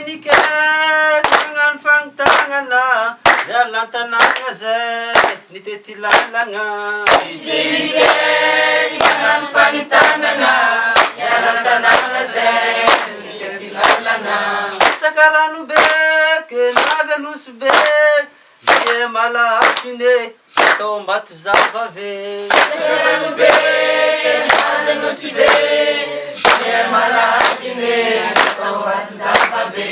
Izenike Kangan fang tangana Yalantananga zay Nitetilalanga Izenike Kangan fang tangana Yalantananga zay Nitetilalanga Sakaranu beke Navelus beke Ye malafine Tombat zavave Sakaranu beke Navelus beke Ye malafine Tombat zavave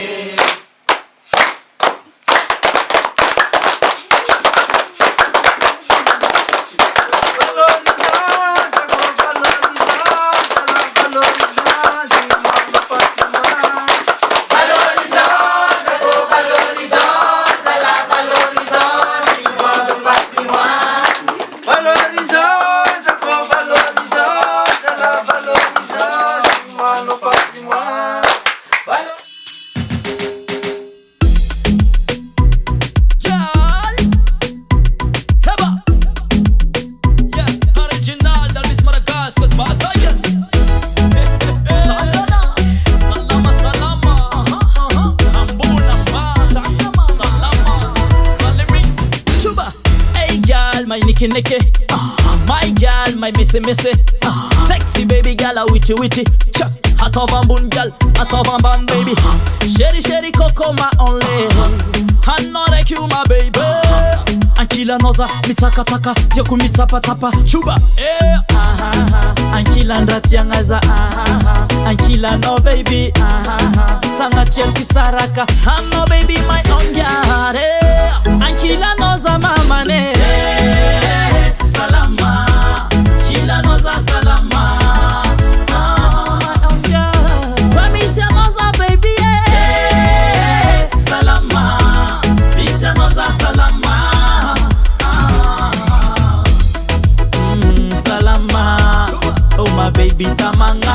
Nike, my girl, my missy, sexy baby girl, a witty, hot of a bun girl, hot of a bun baby, sherry, coco my only, I know like you my baby, Ankila noza, mitaka, yoku mitapa, chuba, Ankila ndratiangaza, Ankila no baby, Sanga Chelsea Saraka, I know baby my own girl, Ankila noza mama ne. Salama, kila noza salama. Misha noza baby, salama. Misha noza salama. Salama, oh my baby tamanga.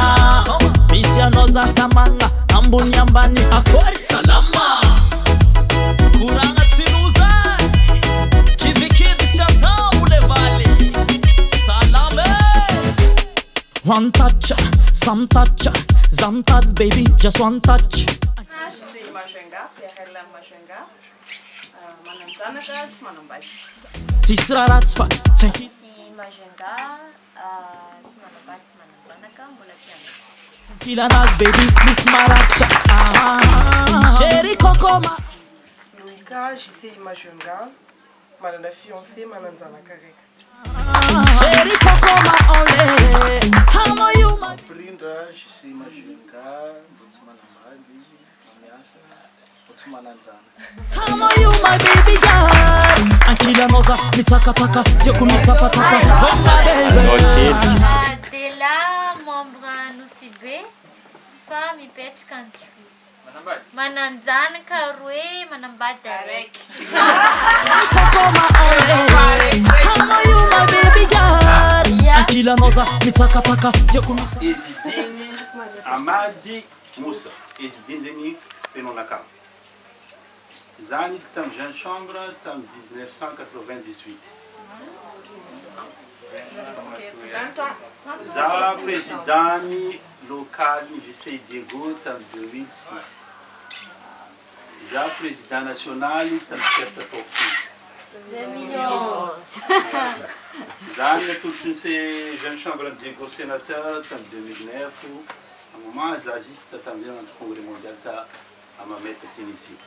Misha noza tamanga, ambunyambani akori salama. Kuranga tsinuza. One touch, some baby, just one touch. Je suis Majenga, Pierre Majenga. Mananzana, Manambai. Tisraratfa, Si Majenga, Manambat, Mananzanaka, Mulapiana. Kilanas, baby, Miss Maracha. Chérie Kokoma. Louika, je suis Majenga. Madame la fiancée, Mananzanaka. Chérie Kokoma, ole. How are you, my Prinda, je suis Majenga. How are you, my baby girl? Ankila noza, mitaka, yoku mitapa. Adela, membre Nusibe, femme pet country. Mananzana karwe, manambat direct. Kokoma, ole. How are you, my baby girl? Ankila noza, mitaka, yoku mitapa. Ezidini Amadi Moussa. Ezidini Penonaka. Zani tam jeune chambre tam 1998. Za président local lycée Diego tam 2006. Za président national tam 7 octobre. 2011. Zani toute une jeune chambre Diego sénateur tam 2009. À un moment za juste tam bien dans congrès mondial ta à ma mettre Tunisie.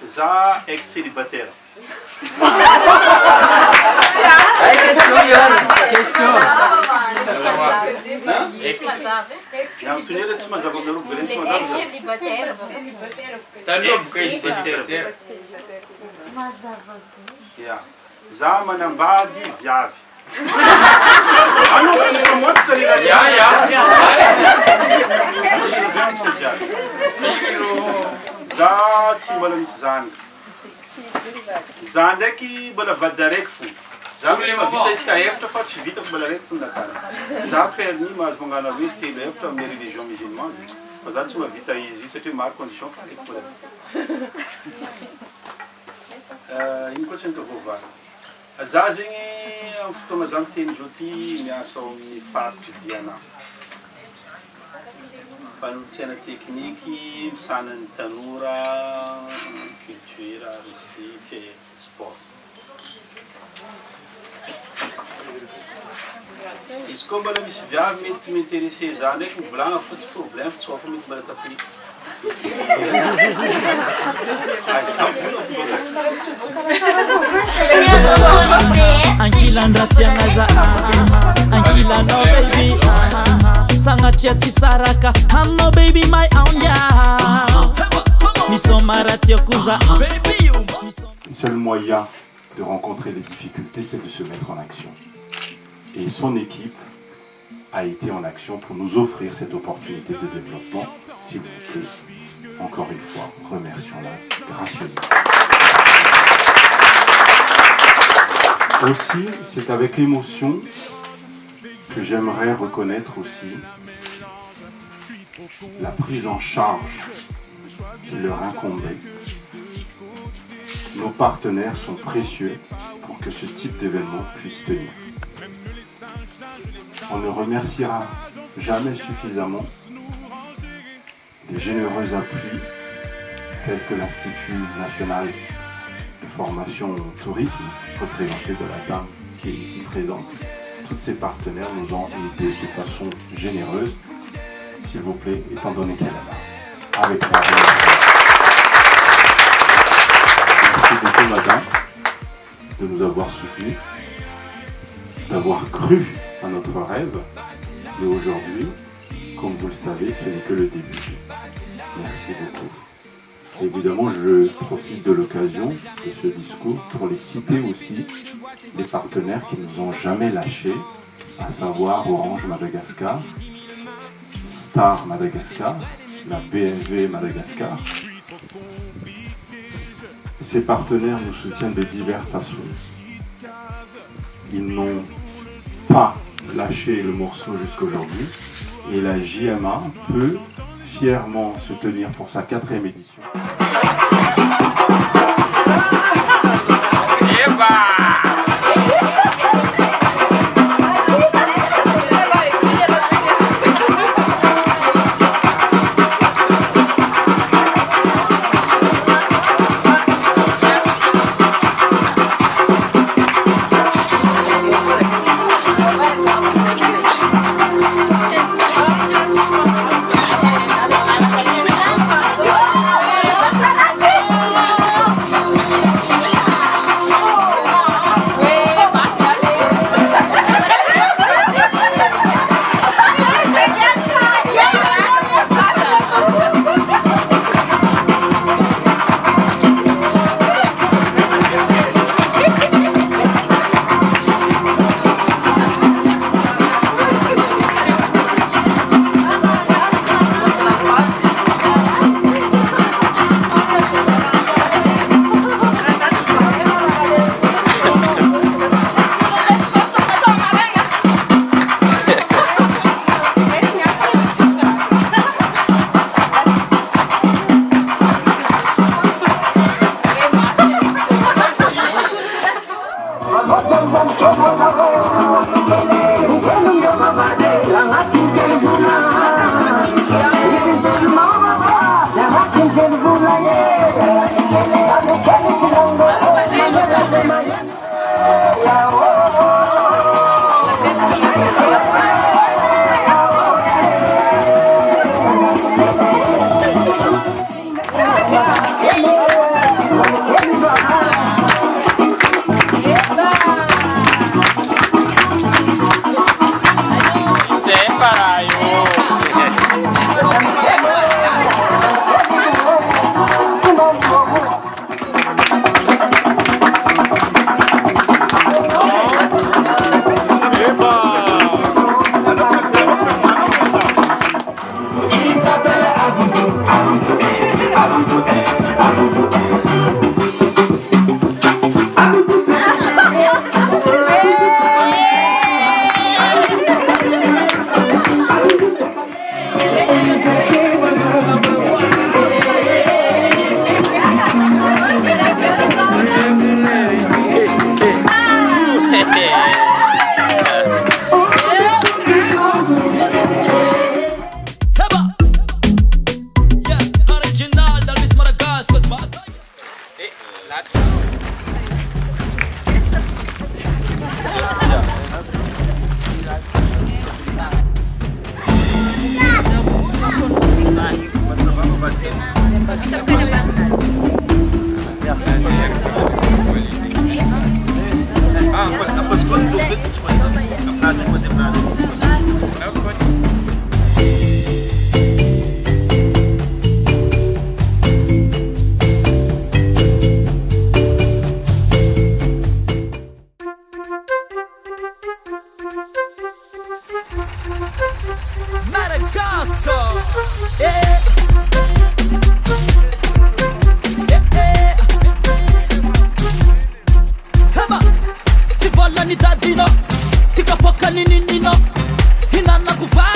Za ex-célibataire. Question. Não, tu nem desse mais agora, não grande mais agora. Célibataire. Tá louco, célibataire. Yeah. Za manambadi viave. Ah não, foi muito célibataire. Za tsy mbola misy zany. Za ndraiky mbola vady araiky fo. Za vita isika efatra fa tsy vitako mbola araiky fo nakana. Za permis mahazo mangana hoe telo efatra amin'ny religion musulmane. Fa za tsy mahavita izy satria maro condition fa araiky fo. Ino koa tsy ny tovovavy. Za zegny amin'ny fotoana za miteny zao ty miasa amin'ny faritry diana. fanomtsiana tekniky misanany tanora culture artistique et sport. Izy koa mbola misy viavy mety m'intéressé zany ndraiky mivolagna fa tsy problème tsy fa mety mbola tafy Ankilandra tianaza ankilanao baby sangatria tsy saraka amno baby my ondia misomara koza baby Le seul moyen de rencontrer des difficultés, c'est de se mettre en action. Et son équipe a été en action pour nous offrir cette opportunité de développement. S'il vous plaît, encore une fois, remercions-la gracieusement. Aussi, c'est avec émotion que j'aimerais reconnaître aussi la prise en charge qui leur incombait. Nos partenaires sont précieux pour que ce type d'événement puisse tenir. On ne remerciera jamais suffisamment des généreux appuis tels que l'Institut national de formation au tourisme, représenté de la dame qui est ici présente. Tous ces partenaires nous ont aidés de façon généreuse, s'il vous plaît, étant donné qu'elle est là. Avec la merci beaucoup, madame, de nous avoir soutenus, d'avoir cru à notre rêve. Et aujourd'hui, comme vous le savez, ce n'est que le début. Merci beaucoup. Évidemment, je profite de l'occasion de ce discours pour les citer aussi, les partenaires qui ne nous ont jamais lâchés, à savoir Orange Madagascar, Star Madagascar, la BMV Madagascar. Ces partenaires nous soutiennent de diverses façons. Ils n'ont pas lâché le morceau jusqu'aujourd'hui et la JMA peut fièrement se tenir pour sa 4e édition.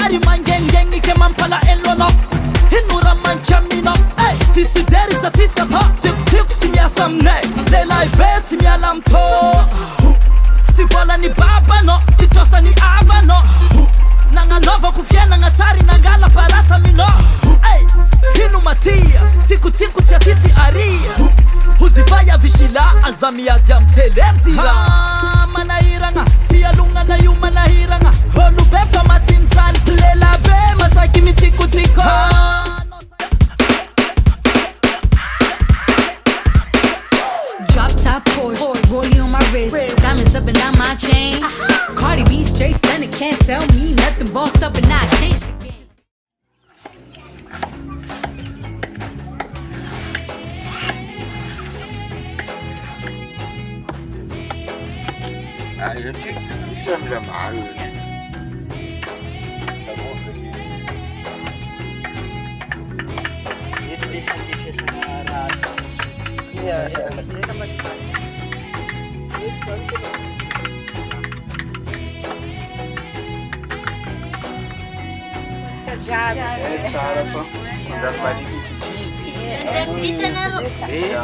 Sari mangengengi ke mampala elono Hinura manchamino Sisi deri sa tisa to Tiku simia samne Lela ibet simia lampo Si vola ni baba no Si chosa ni aba no Nanga nova kufia nanga tsari nangala parata mino Hinu matia Tiku tia titi aria Huzivaya vishila azamia diamtelenzira Manahiranga Fia lunga na yu manahiranga Holu befa matinzan Lela be masaki mitiku tiko Drop top Porsche, rollie on my wrist, diamonds up and down my chain. Cardi B straight stunning, can't tell me nothing. Bossed up and I changed the game. J'aime le mal.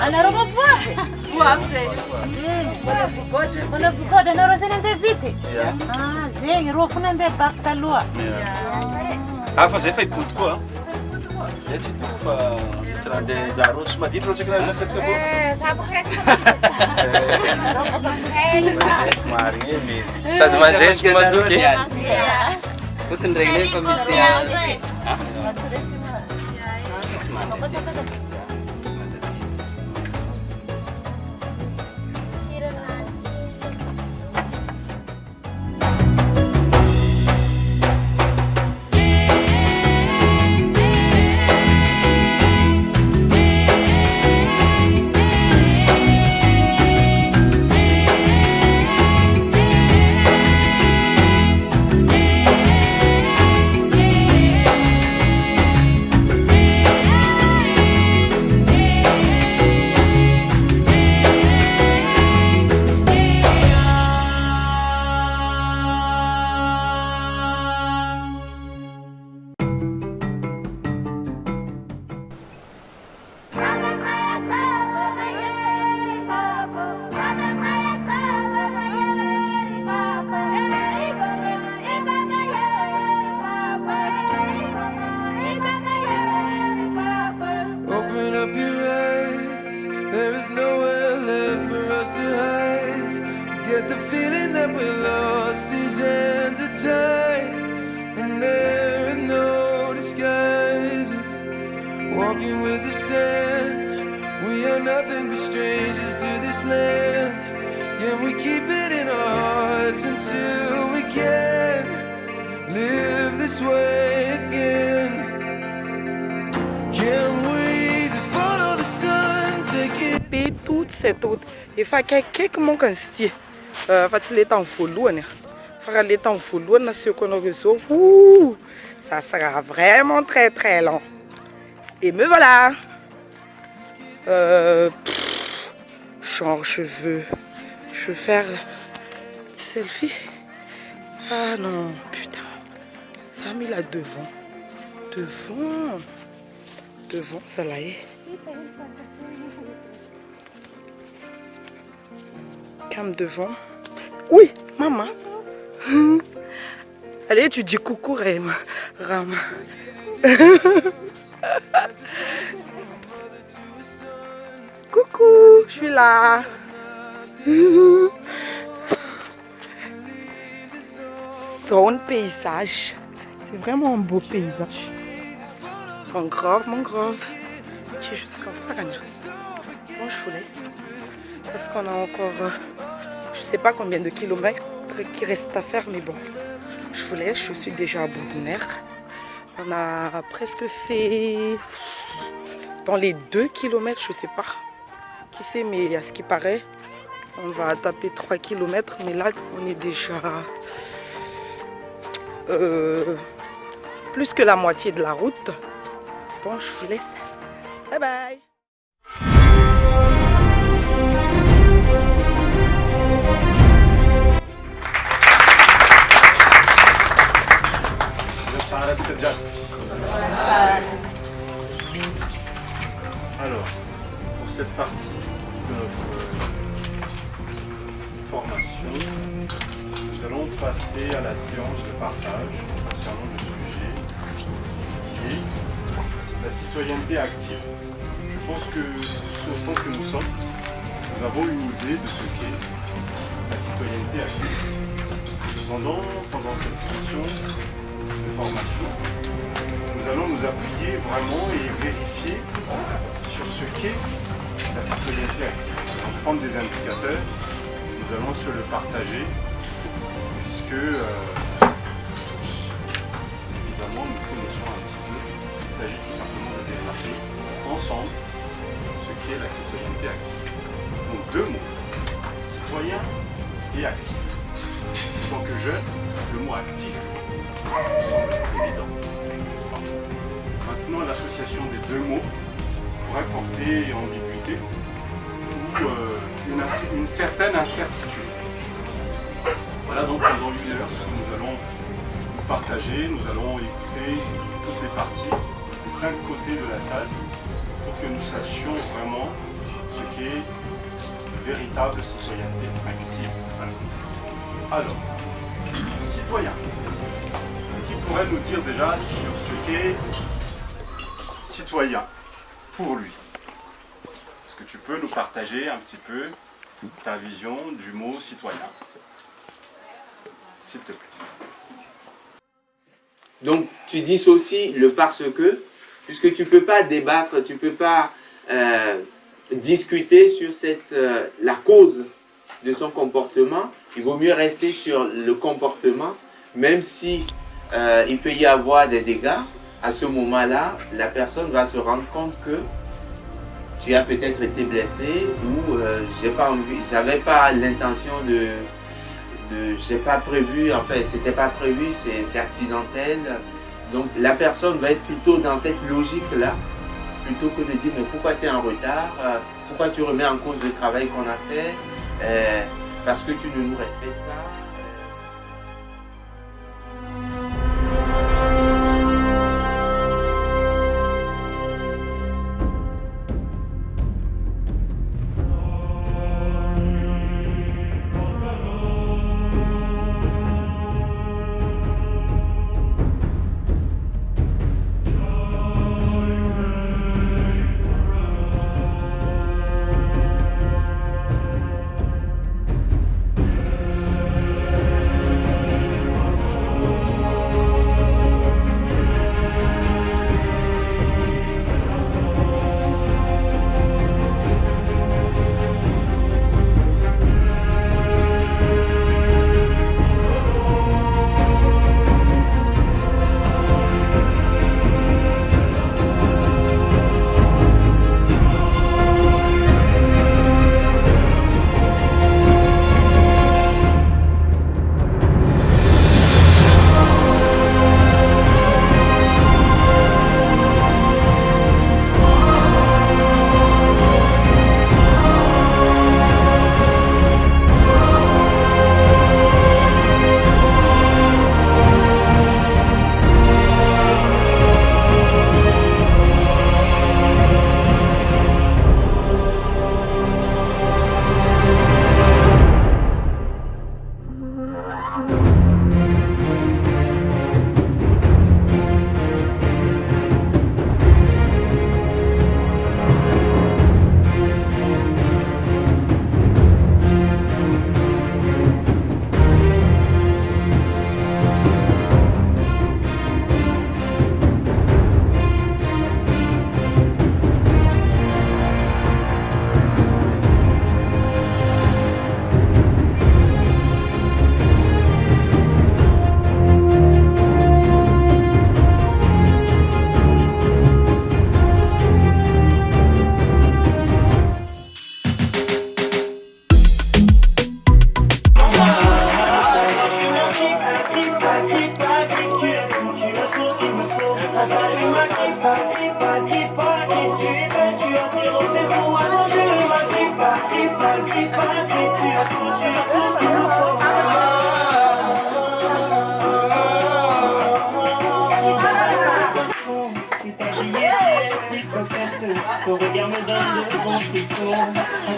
Anaroma voave. Bona vugoda na rozena ndevite. Ah, zengi rofuna ndebakta lua. Ah, fazer foi puto koa. Etsy to fa strande zaro somaditro rô sakana katsika bo. Marigny mety. Sady mandresy madoky. Fotony regny efa misy Walking with the sand, we are nothing but strangers to this land. Can we keep it in our hearts until we can live this way again? Can we just follow the sun, take it? Puis tout c'est tout. Il faut quelques mots qu'on se dit. Faut les temps voulues. Faut les temps voulues. Ce qu'on a reçu, ça sera vraiment très très long. Et me voilà. Genre je veux faire selfie. Ah non, putain. Ça a mis là devant. Devant, ça là est. Cam devant. Oui, maman. Allez, tu dis coucou, Ram. Coucou, je suis là. Son paysage. C'est vraiment un beau paysage. Mangrove. Tu es jusqu'en Farania. Bon, je vous laisse. Parce qu'on a encore, je sais pas combien de kilomètres qui restent à faire, mais bon. Je vous laisse, je suis déjà à bout de nerfs. On a presque fait dans les 2 kilomètres, je sais pas qui c'est, mais à ce qui paraît, on va taper 3 kilomètres, mais là on est déjà plus que la moitié de la route. Bon, je vous laisse. Bye bye. Jacques. Alors, pour cette partie de notre formation, nous allons passer à la séance de partage concernant le sujet qui est la citoyenneté active. Je pense que autant que nous sommes, nous avons une idée de ce qu'est la citoyenneté active. Pendant cette session de formation, nous allons nous appuyer vraiment et vérifier sur ce qu'est la citoyenneté active. Nous allons prendre des indicateurs, nous allons se le partager, puisque évidemment nous connaissons un petit peu. Il s'agit tout simplement de développer ensemble ce qu'est la citoyenneté active. Donc deux mots, citoyen et actif. En tant que jeune, le mot actif me semble être évident. Maintenant, l'association des deux mots pourrait porter ambiguïté ou une certaine incertitude. Voilà donc pendant une heure ce que nous allons partager, nous allons écouter toutes les parties des 5 côtés de la salle pour que nous sachions vraiment ce qu'est véritable citoyenneté active. Alors, citoyen, qui pourrait nous dire déjà sur ce qu'est citoyen pour lui? Est-ce que tu peux nous partager un petit peu ta vision du mot citoyen, s'il te plaît? Donc tu dissocies le parce que, puisque tu ne peux pas débattre, tu ne peux pas discuter sur la cause de son comportement. Il vaut mieux rester sur le comportement, même si il peut y avoir des dégâts. À ce moment-là, la personne va se rendre compte que tu as peut-être été blessé ou j'avais pas l'intention j'ai pas prévu, enfin c'était pas prévu, c'est accidentel. Donc la personne va être plutôt dans cette logique-là, plutôt que de dire mais pourquoi tu es en retard, pourquoi tu remets en cause le travail qu'on a fait, parce que tu ne nous respectes pas.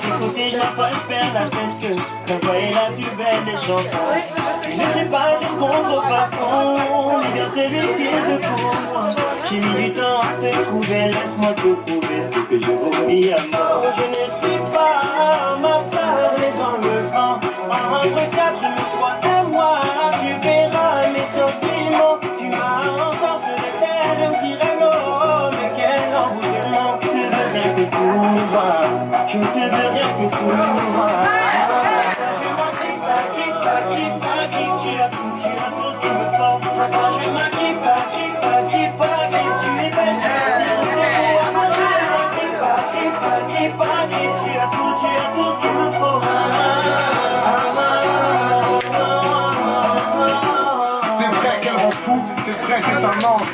Écoutez, je vais pas faire la fête, j'envoyais la plus belle des chansons. Ne sais pas de contrefaçon, liberté les pieds de cours. J'ai mis du temps à te trouver, laisse-moi te prouver ce que je oublie à mort. Je ne suis pas ma femme dans le vent. Entre quatre, je me sois à moi, tu verras mes sentiments. Tu m'as encore sur le terre, un petit rameau, mais quel envoûtement. Je te veux rien que pour moi, je te veux rien que pour moi. Tu as tout ce qu'il me faut. Je m'acquitte pas, tu es belle. Tu as tout ce qu'il me faut. C'est vrai qu'elle rend fou, c'est vrai que c'est un ange.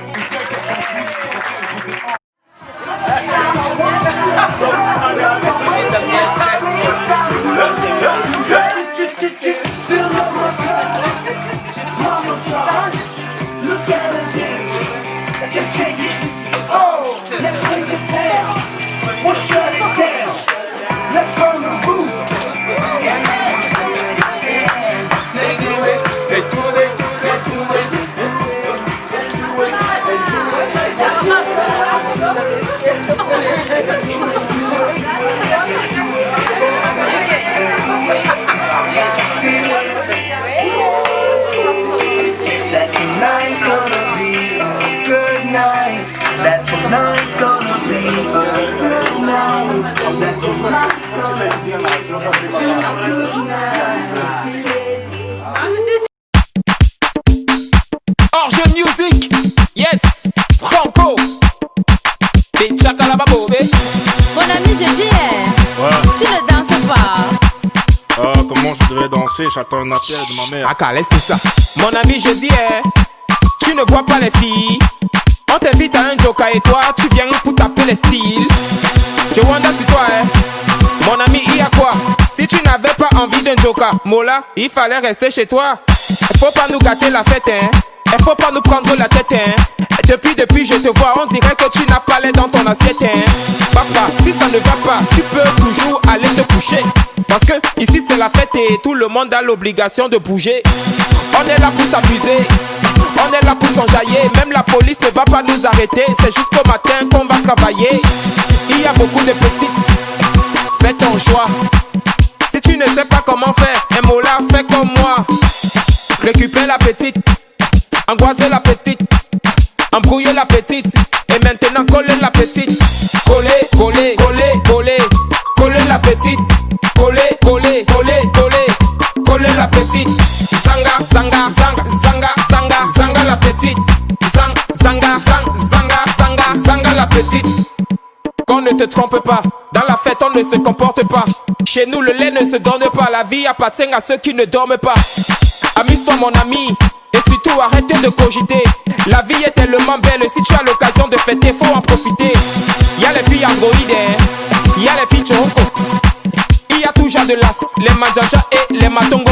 Orge Music, yes, Franco, des Chakalababo, Mon ami, je dis, tu ne danses pas. Ah, comment je devais danser? J'attends un appel de ma mère. Ah, laisse tout ça. Mon ami, je dis, tu ne vois pas les filles. On t'invite à un joker et toi, tu viens pour taper les styles. Je wonder sur toi, mon ami, il y a quoi? Si tu n'avais pas envie d'un joker, Mola, il fallait rester chez toi. Il faut pas nous gâter la fête, hein. Il faut pas nous prendre la tête, hein. Depuis je te vois, on dirait que tu n'as pas l'air dans ton assiette, hein. Papa, si ça ne va pas, tu peux toujours aller te coucher. Parce que ici c'est la fête et tout le monde a l'obligation de bouger. On est là pour s'amuser, on est là pour s'enjailler. Même la police ne va pas nous arrêter, c'est jusqu'au matin qu'on va travailler. Il y a beaucoup de petites, fais ton choix. Si tu ne sais pas comment faire, un mot là, fais comme moi. Récupère la petite, angoisser la petite, embrouiller la petite, et maintenant coller la petite. Coller, coller, coller, coller, coller la petite. Coller, coller, coller, coller, coller la petite. Zanga, zanga, zanga, zanga, zanga, zanga la petite. Zanga, zanga, zanga, zanga, zanga la petite. Qu'on ne te trompe pas, dans la fête on ne se comporte pas. Chez nous le lait ne se donne pas, la vie appartient à ceux qui ne dorment pas. Amuse-toi mon ami, et surtout arrête de cogiter. La vie est tellement belle, si tu as l'occasion de fêter, faut en profiter. Y'a les filles androïdes, y'a les filles choroko. Il y a tout genre de las, les manjaja et les matongo.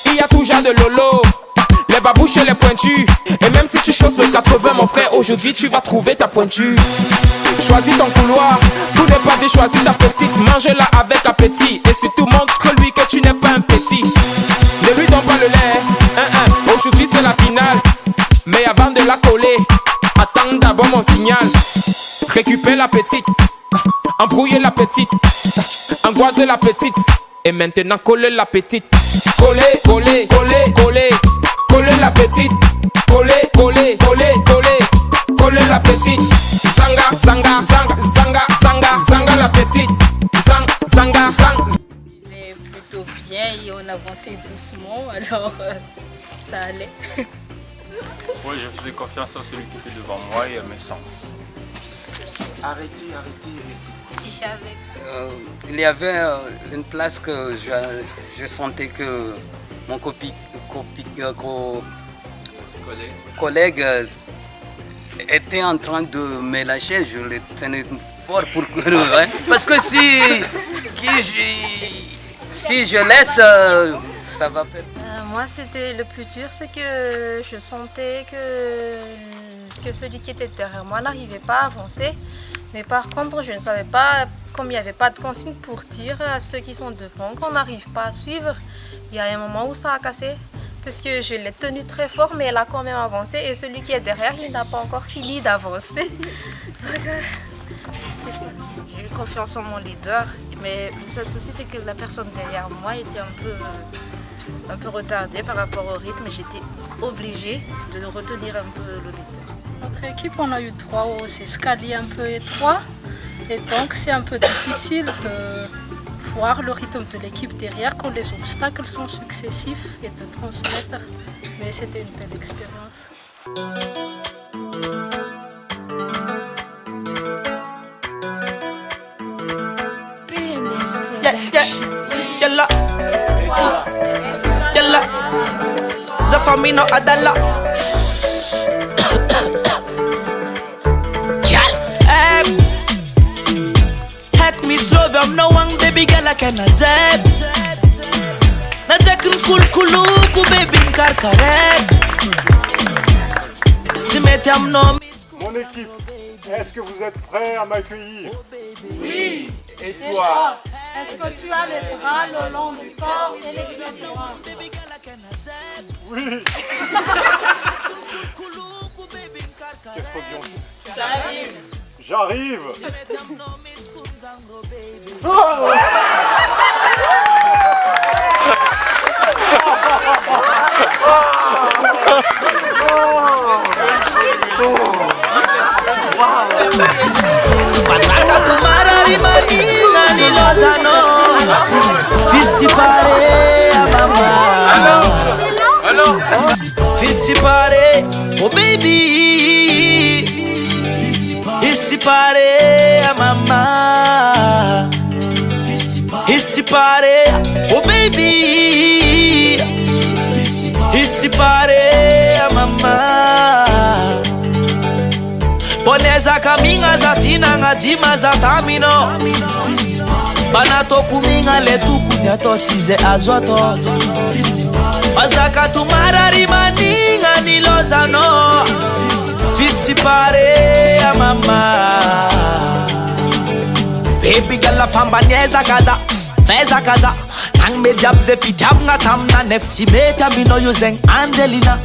Il y a tout genre de lolo, les babouches et les pointus. Et même si tu choses le 80 mon frère, aujourd'hui tu vas trouver ta pointure. Choisis ton couloir, tout n'est pas dit, choisis ta petite. Mange-la avec appétit, et surtout montre-lui que tu n'es pas un petit. Ne lui donne pas le lait, aujourd'hui c'est la finale. Mais avant de la coller, attends d'abord mon signal. Récupère la petite, embrouiller la petite, angoiser la petite, et maintenant coller la petite. Coller, coller, coller, coller, coller la petite. Coller, coller, coller, coller, coller la petite. Zanga, zanga, zanga, zanga, zanga, zanga la petite. Zanga, zanga. C'est plutôt bien et on avançait doucement, alors ça allait. Oui, je faisais confiance à celui qui était devant moi et à mes sens. Arrêtez. J'avais. Il y avait une place que je sentais que mon collègue était en train de me lâcher. Je le tenais fort pour que... hein, parce que si je laisse, ça va perdre. Moi, c'était le plus dur, c'est que je sentais que celui qui était derrière moi n'arrivait pas à avancer. Mais par contre, je ne savais pas, comme il n'y avait pas de consigne pour dire à ceux qui sont devant qu'on n'arrive pas à suivre, il y a un moment où ça a cassé. Parce que je l'ai tenue très fort, mais elle a quand même avancé. Et celui qui est derrière, il n'a pas encore fini d'avancer. J'ai eu confiance en mon leader. Mais le seul souci, c'est que la personne derrière moi était un peu retardée par rapport au rythme. J'étais obligée de retenir un peu le leader. Notre équipe, on a eu 3 hauts, c'est escalier un peu étroit. Et donc, c'est un peu difficile de voir le rythme de l'équipe derrière quand les obstacles sont successifs et de transmettre. Mais c'était une belle expérience. Yalla, Zafamino Adala. Hack me slow, I'm no one baby girl I cannot zap. Najakun kuluku baby karkarek. Mon équipe, est-ce que vous êtes prêts à m'accueillir? Oui, et toi? Est-ce que tu as les bras le long du corps et les cuisses droites? Oui. Qu'est-ce qu'on dit ensuite? J'arrive. Pasaka tumara rimanina nilozano. Fisti pare a mama. Fisti pare, oh baby. Fisti pare a mama. Fisti pare, oh baby. Fisti pare a mama. Boneza kaminga za tina ngadzima za tamino. Banato kuminga letuku nyato size azwato. Bazaka tumara rimaninga nilozano. Fisti pare ya mama. Baby girl famba nyeza kaza. Feza kaza. Nang me jab ze fitab nga tamna nefti meta mino yuzeng Angelina.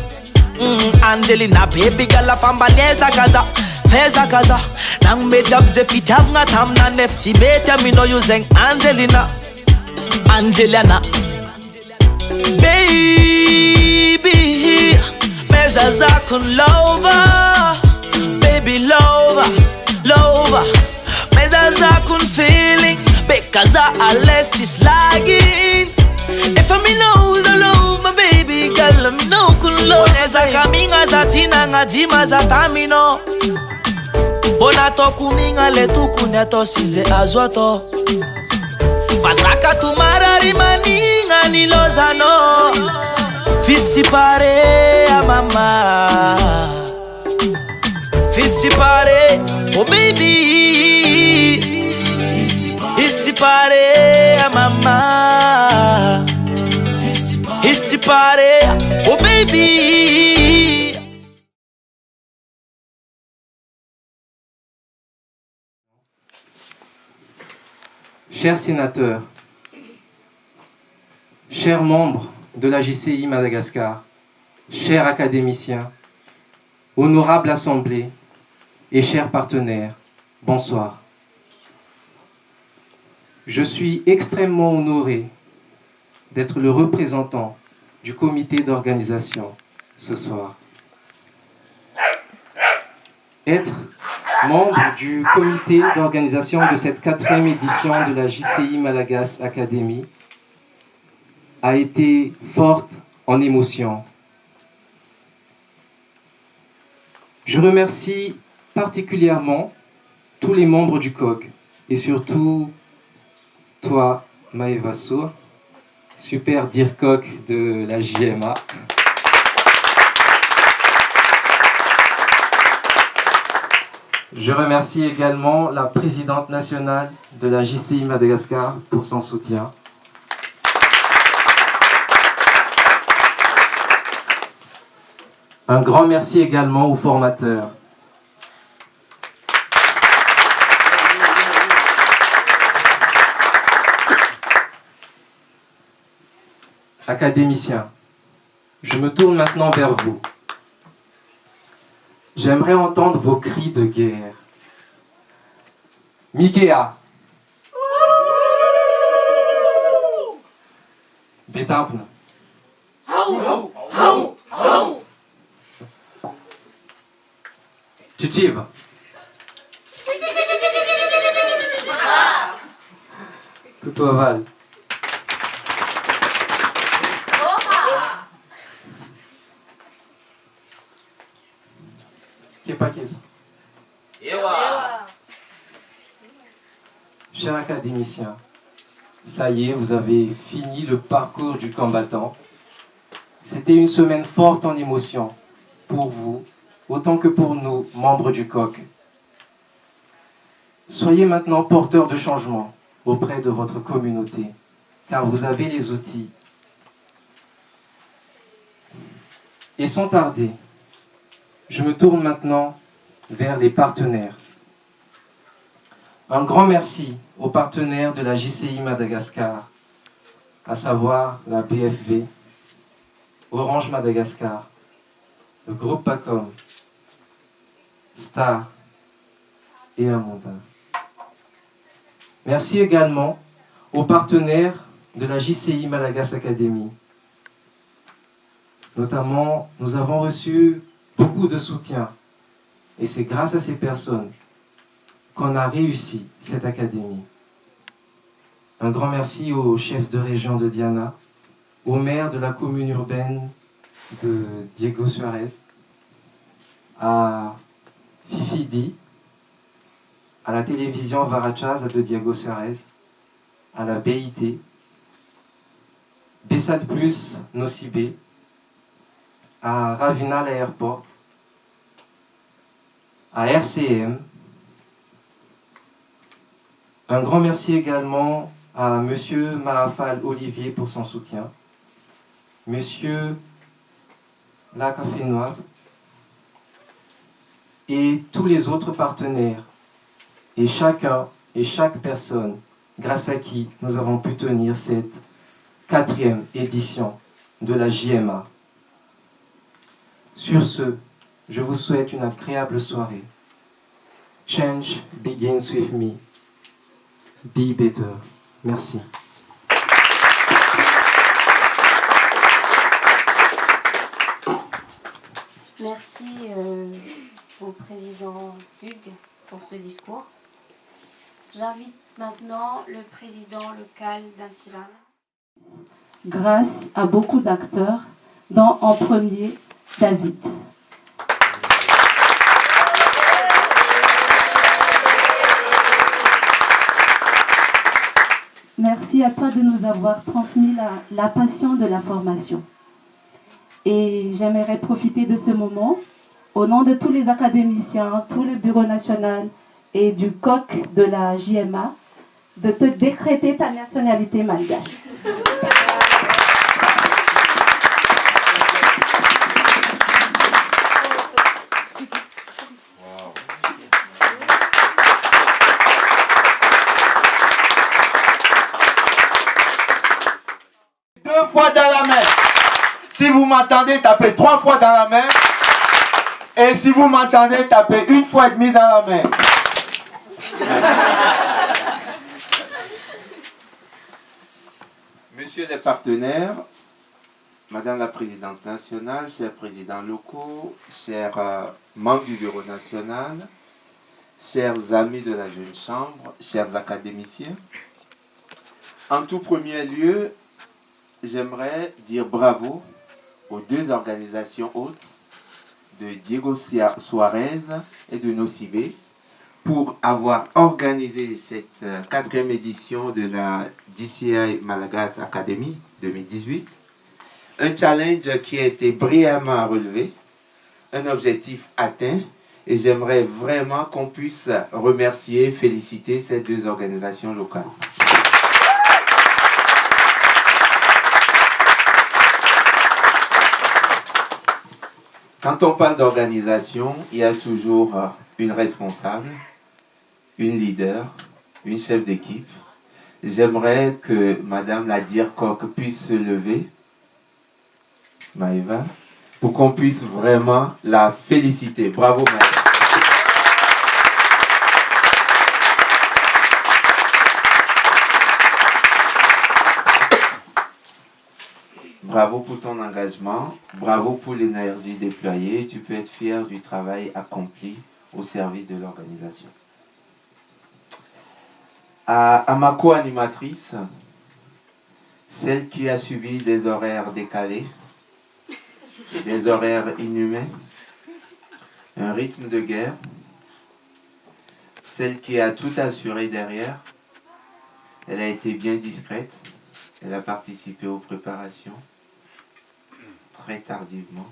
Angelina baby girl famba nyeza kaza. Feza kaza, nang me jab ze fitab nga tamna nefti beta mino using Angelina, Angelina. Baby, meza zakun lover, baby lover, lover. Meza zakun feeling, because I left is lagging. If I'm in love, I love my baby girl, I'm no kun love. Meza kaminga zatina nga jima zatamino. Bonato kuminga letuku nyato size azwato. Fasaka tumara rimaninga nilozano. Fisti pare a mama. Fisti pare, oh baby. Fisti pare a mama. Fisti pare, oh baby. Chers sénateurs, chers membres de la JCI Madagascar, chers académiciens, honorable assemblée et chers partenaires, bonsoir. Je suis extrêmement honoré d'être le représentant du comité d'organisation ce soir. Être membre du comité d'organisation de cette 4e édition de la JCI Malagas Academy a été forte en émotion. Je remercie particulièrement tous les membres du COG et surtout toi, Maëva Sour, super DIRCOG de la JMA. Je remercie également la présidente nationale de la JCI Madagascar pour son soutien. Un grand merci également aux formateurs. académiciens, je me tourne maintenant vers vous. J'aimerais entendre vos cris de guerre. Migea. Betapne. Chichiva. Tout aval. Kepa. Chers académiciens, ça y est, vous avez fini le parcours du combattant. C'était une semaine forte en émotions pour vous, autant que pour nous, membres du COC. Soyez maintenant porteurs de changement auprès de votre communauté, car vous avez les outils. Et sans tarder, je me tourne maintenant vers les partenaires. Un grand merci aux partenaires de la JCI Madagascar, à savoir la BFV, Orange Madagascar, le groupe PACOM, Star et Amonda. Merci également aux partenaires de la JCI Malagasy Academy. Notamment, nous avons reçu beaucoup de soutien et c'est grâce à ces personnes qu'on a réussi cette académie. Un grand merci au chef de région de Diana, au maire de la commune urbaine de Diego Suarez, à Fifi Di, à la télévision Varachaz de Diego Suarez, à la BIT, Bessad Plus Nocibé, à Ravinal Airport, à RCM. Un grand merci également à Monsieur Mahafal Olivier pour son soutien, Monsieur La Café Noir et tous les autres partenaires et chacun et chaque personne grâce à qui nous avons pu tenir cette 4e édition de la JMA. Sur ce, je vous souhaite une agréable soirée. Change begins with me. Be better. Merci. Merci au président Hugues pour ce discours. J'invite maintenant le président local d'Insulan. Grâce à beaucoup d'acteurs, dont en premier David. Merci à toi de nous avoir transmis la passion de la formation. Et j'aimerais profiter de ce moment, au nom de tous les académiciens, tout le bureau national et du COC de la JMA, de te décréter ta nationalité malgache. Deux fois dans la main. Si vous m'entendez, tapez 3 fois dans la main. Et si vous m'entendez, tapez 1 fois et demie dans la main. Messieurs les partenaires, Madame la Présidente nationale, chers présidents locaux, chers membres du Bureau national, chers amis de la Jeune Chambre, chers académiciens, en tout premier lieu, j'aimerais dire bravo aux 2 organisations hôtes de Diego Suarez et de Nocibé pour avoir organisé cette 4e édition de la JCI Malagasy Academy 2018. Un challenge qui a été brillamment relevé, un objectif atteint, et j'aimerais vraiment qu'on puisse remercier, féliciter ces 2 organisations locales. Quand on parle d'organisation, il y a toujours une responsable, une leader, une chef d'équipe. J'aimerais que Madame la Dircoq puisse se lever Maëva, pour qu'on puisse vraiment la féliciter. Bravo Maëva. Bravo pour ton engagement, bravo pour l'énergie déployée. Tu peux être fier du travail accompli au service de l'organisation. À ma co-animatrice, celle qui a subi des horaires décalés, des horaires inhumains, un rythme de guerre, celle qui a tout assuré derrière, elle a été bien discrète, elle a participé aux préparations, très tardivement.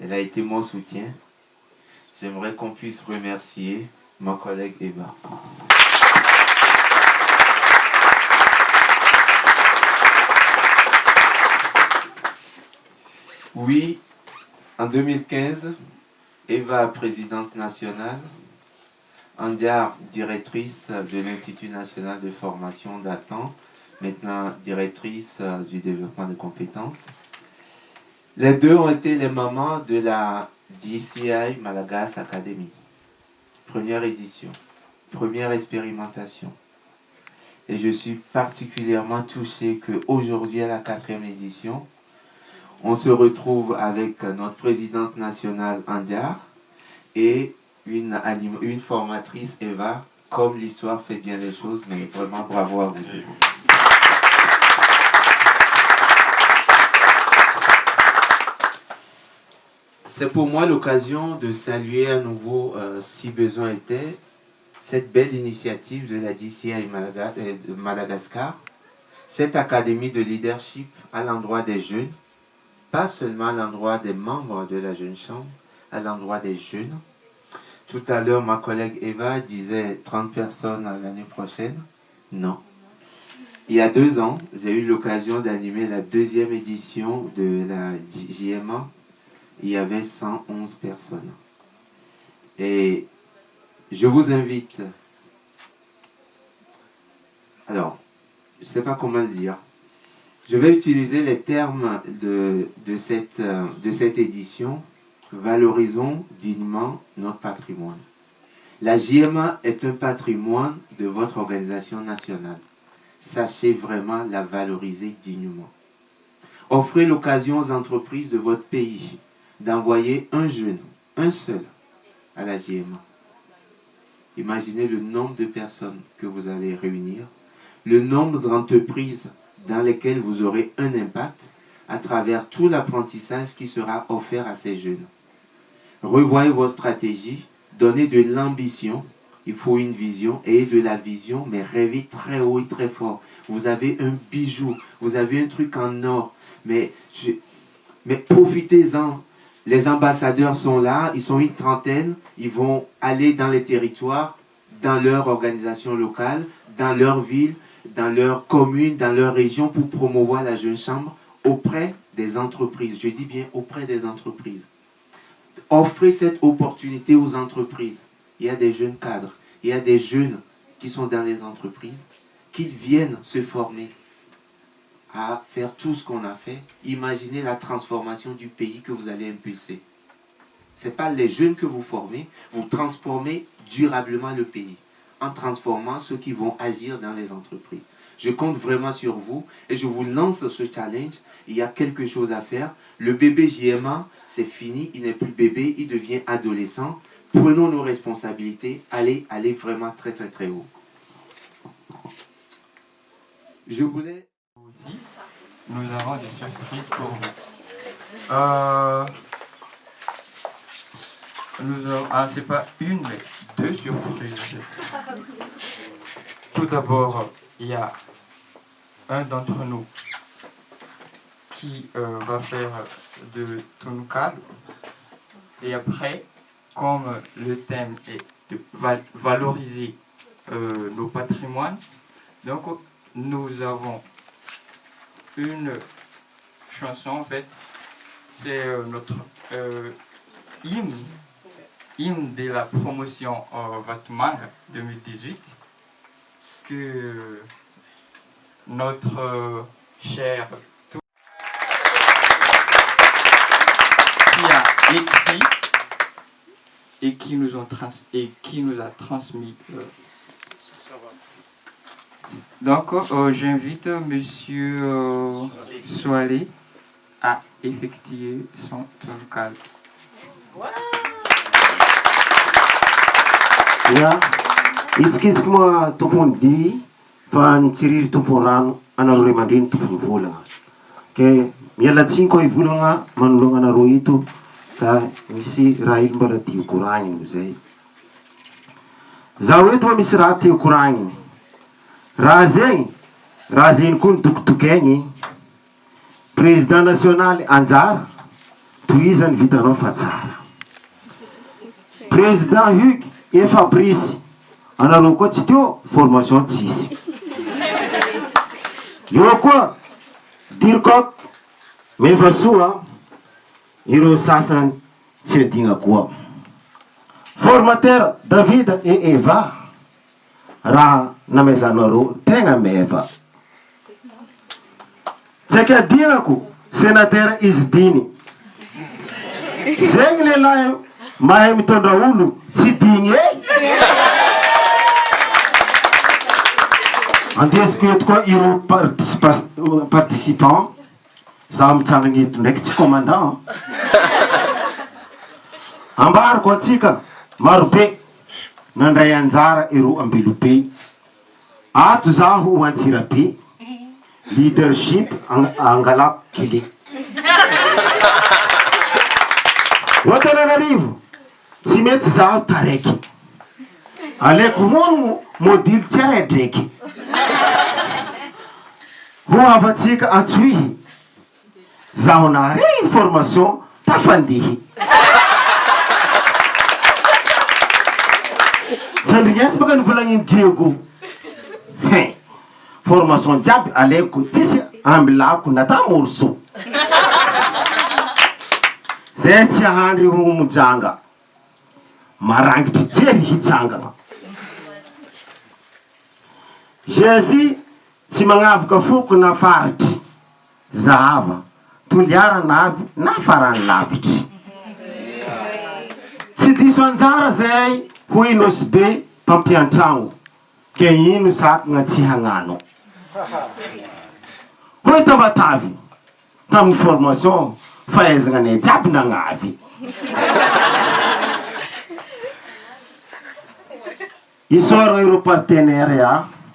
Elle a été mon soutien. J'aimerais qu'on puisse remercier ma collègue Eva. Oui, en 2015, Eva, présidente nationale, Andiar, directrice de l'Institut national de formation d'Atan, maintenant directrice du développement des compétences. Les deux ont été les mamans de la JCI Malagasy Academy. Première édition, première expérimentation. Et je suis particulièrement touché qu'aujourd'hui, à la 4e édition, on se retrouve avec notre présidente nationale Andiar et une formatrice Eva, comme l'histoire fait bien les choses, mais vraiment bravo à vous deux. C'est pour moi l'occasion de saluer à nouveau, si besoin était, cette belle initiative de la JCI Madagascar, cette académie de leadership à l'endroit des jeunes, pas seulement à l'endroit des membres de la Jeune Chambre, à l'endroit des jeunes. Tout à l'heure, ma collègue Eva disait 30 personnes l'année prochaine. Non. Il y a 2 ans, j'ai eu l'occasion d'animer la 2e édition de la JMA. Il y avait 111 personnes. Et je vous invite, alors, je ne sais pas comment le dire, je vais utiliser les termes de cette édition. Valorisons dignement notre patrimoine. La JMA est un patrimoine de votre organisation nationale. Sachez vraiment la valoriser dignement. Offrez l'occasion aux entreprises de votre pays d'envoyer un jeune, un seul, à la JMA. Imaginez le nombre de personnes que vous allez réunir, le nombre d'entreprises dans lesquelles vous aurez un impact à travers tout l'apprentissage qui sera offert à ces jeunes. Revoyez vos stratégies, donnez de l'ambition, il faut une vision, ayez de la vision, mais rêvez très haut et très fort. Vous avez un bijou, vous avez un truc en or, mais profitez-en. Les ambassadeurs sont là, ils sont une trentaine, ils vont aller dans les territoires, dans leur organisation locale, dans leur ville, dans leur commune, dans leur région pour promouvoir la Jeune Chambre auprès des entreprises. Je dis bien auprès des entreprises. Offrez cette opportunité aux entreprises. Il y a des jeunes cadres, il y a des jeunes qui sont dans les entreprises, qu'ils viennent se former à faire tout ce qu'on a fait. Imaginez la transformation du pays que vous allez impulser. Ce n'est pas les jeunes que vous formez, vous transformez durablement le pays en transformant ceux qui vont agir dans les entreprises. Je compte vraiment sur vous et je vous lance ce challenge. Il y a quelque chose à faire. Le bébé JMA, c'est fini, il n'est plus bébé, il devient adolescent. Prenons nos responsabilités, allez vraiment très très très haut. Je voulais... Nous avons des surprises pour vous. C'est pas une, mais 2 surprises. Tout d'abord, il y a un d'entre nous qui va faire de Tunkal. Et après, comme le thème est de valoriser nos patrimoines, donc nous avons une chanson, en fait, c'est notre hymne de la promotion Vatmang 2018 que notre cher et qui nous a transmis. Donc, j'invite Monsieur Soalé à effectuer son vocal. Ya, itsikitsika moa tompony dia fa nitsiriry tompony rano anareo ray aman-dreny tompony volana. Ke miala tsiny koa ivolagna manoloana anareo ito ka misy raha ilo mbola tio koragniny zay. Zaho eto misy raha tio koragniny. Raha zegny koa nitokotokaigny président national Anjara tohizany vitanao fa tsara. Président Hugues et Fabrice anareo koa tsy teo formation tsisy. Eo koa Dirkok Mevasoa ireo sasany tsy adigna koa. Formateur David et Eva raha namezanareo tegna meva. Tsy aky adignako sénateur Izdiny. Zegny lehilahy mahay mitondra olo tsy digny andesiko eto koa ireo participant za mitsangana eto ndraiky tsy commandant. Ambariko atsika marobe nandray anjara ireo Ambelobe. Ato zaho ho Antsirabe leadership angalako kile. Antananarivo tsy mety zaho taraiky. Aleko hono modile tsiraidraiky. Ho avatsika Antsohihy zaho nare information tafandihy. Tandrignasy baka nivolagniny Diego. Formation jiaby aleko tsisy ambilako nata morso. Zay tsy ahandry ho mojanga. Marangitry jery hitsangana. Jésus tsy magnavoka foko na faritry. Zahava toliara navy na farany lavitry. Tsy diso anjara zay ho inosy be mpampiantragno. Ke ino sakagna tsy hagnano. Hoy tavatavy tamin'ny formation fahaizagna anay jiaby nagnavy. Isora ireo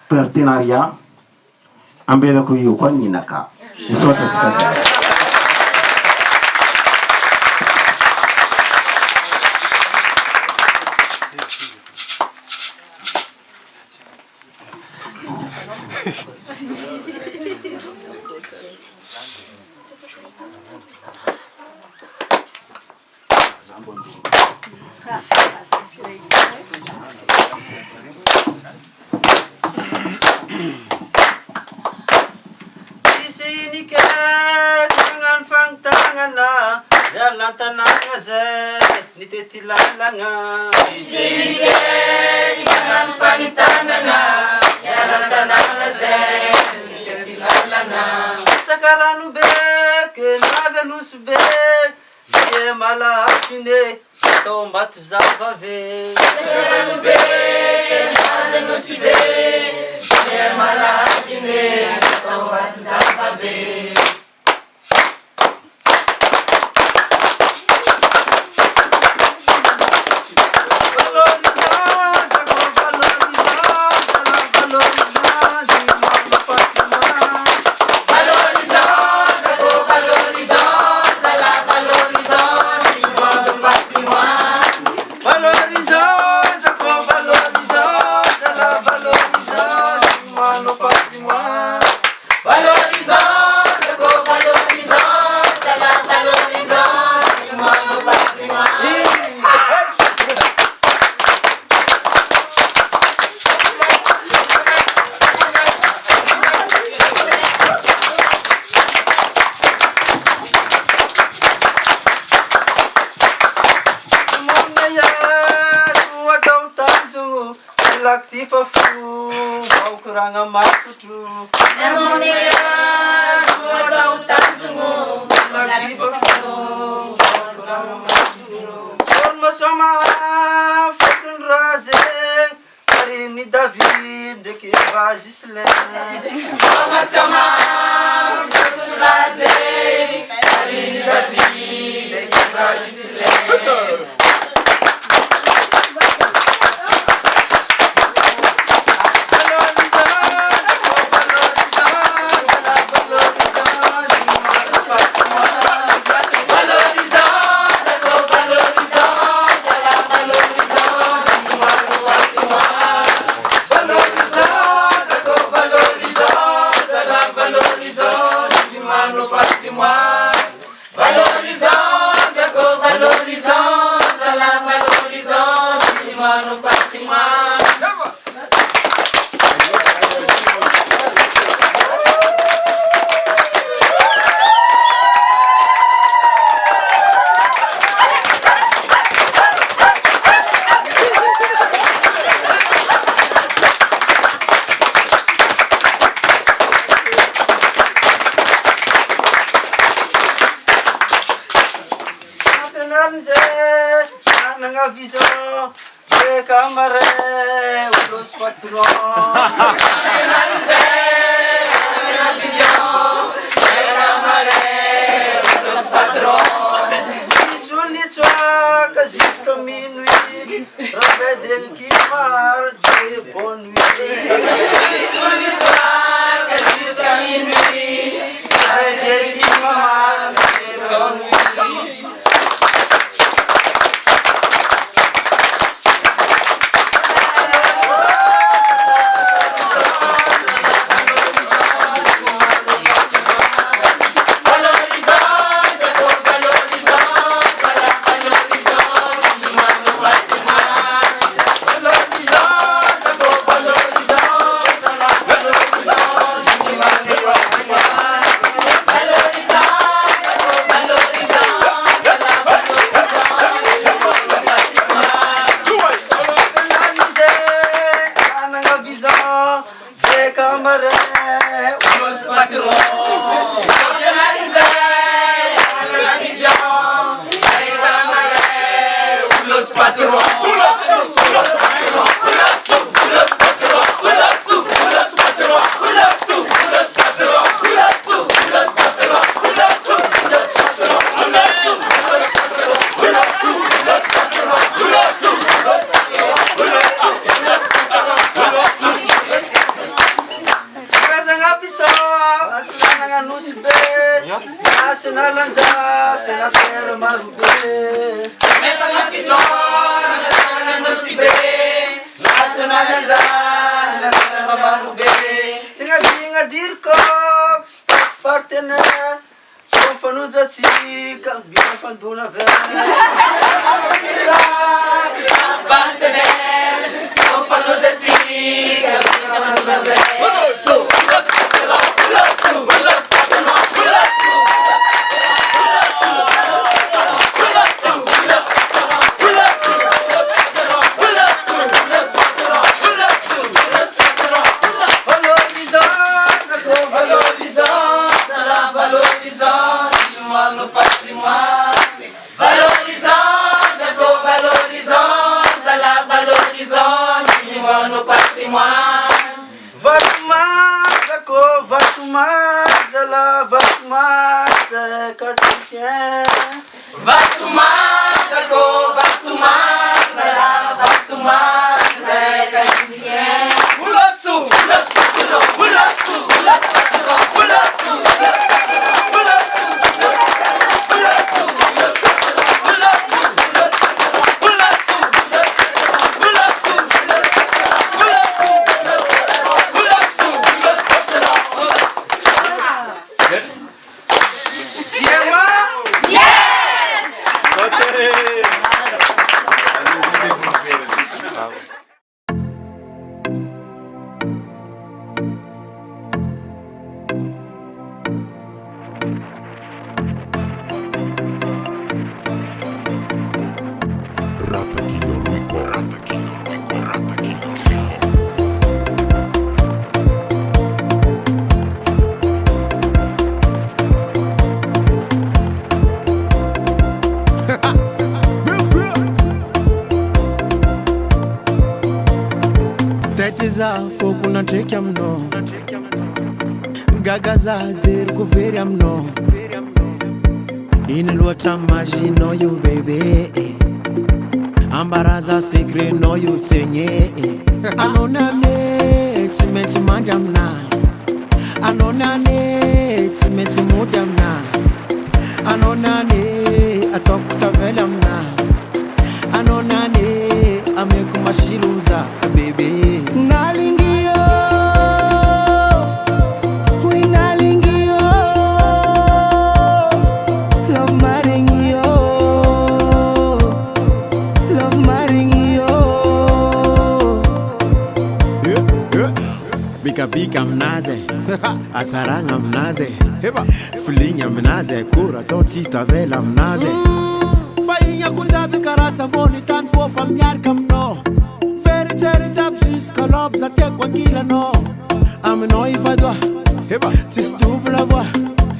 partenariat ambelako io koa ninaka. Isotatsika jiaby. Formation Zé, Karine David, que vai Gislé. Vamos chamar, Zé, Karine David, que vai Gislé. Siema, Za fokuna take amno Gagaza zir kuveri amno Inelwata maji no you baby Ambaraza secret no you tenye Anona ne timeti mandam na Anona ne timeti mudam na Anona ne atokta velam na Anona ne amekumashiruza baby Nalingio We nalingio Love maringio Love maringio Bika bika mnaze Asaranga mnaze Fulinya mnaze Kura toti tavela mnaze Farinha kutabi karatsa boni tan po famyar kamno Veritari tapsis kalob za tekwa kila no Amno ifadwa Heba tis double la voix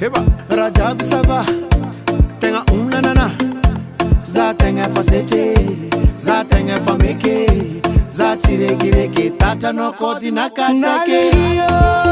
Heba Rajab sava Tenga nana Za tenga facete Za tenga fameke Za tireki reki Tata no kodi na katsake Nalingio